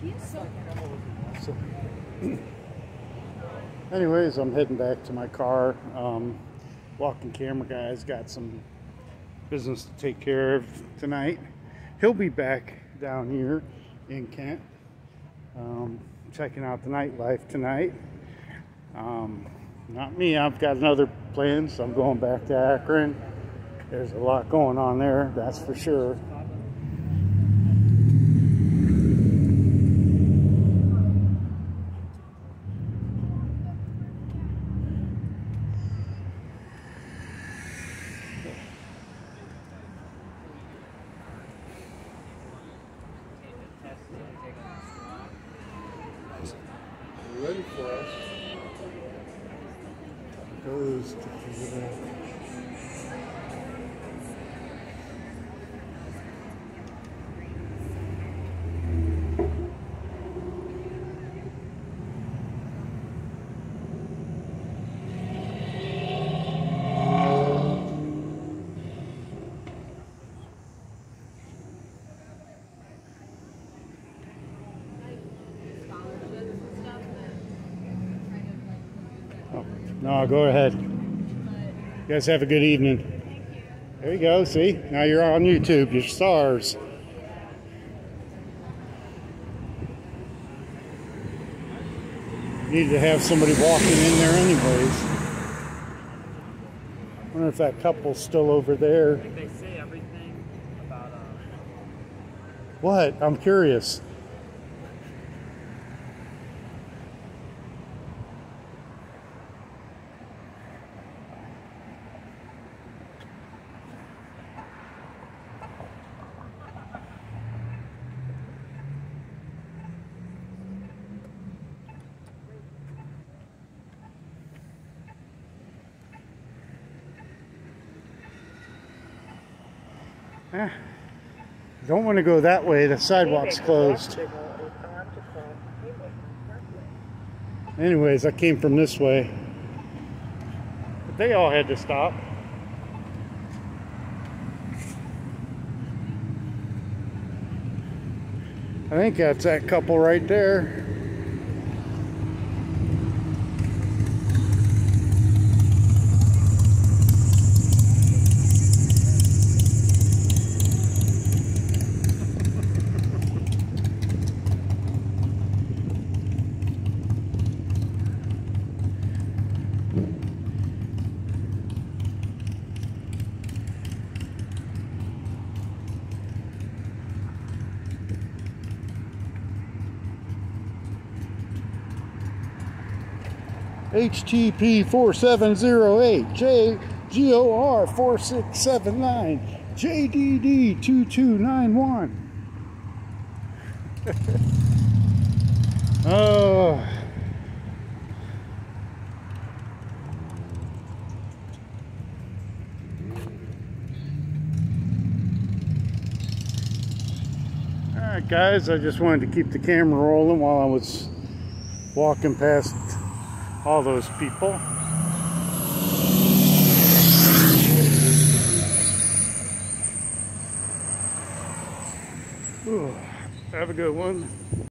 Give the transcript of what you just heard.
So, anyways, I'm heading back to my car. Walking camera guy's got some business to take care of tonight. He'll be back down here in Kent, checking out the nightlife tonight. Not me, I've got another plan, so I'm going back to Akron. There's a lot going on there, that's for sure. Ready for us. Goes to No, go ahead. You guys have a good evening. There you go, see? Now you're on YouTube, you're stars. Need to have somebody walking in there anyways. I wonder if that couple's still over there. I think they say everything about What? I'm curious. Don't want to go that way, the sidewalk's closed. Anyways, I came from this way. But they all had to stop. I think that's that couple right there. HTP 4708, JGOR 4679, JDD 2291. Oh. Alright guys, I just wanted to keep the camera rolling while I was walking past all those people. Ooh, have a good one.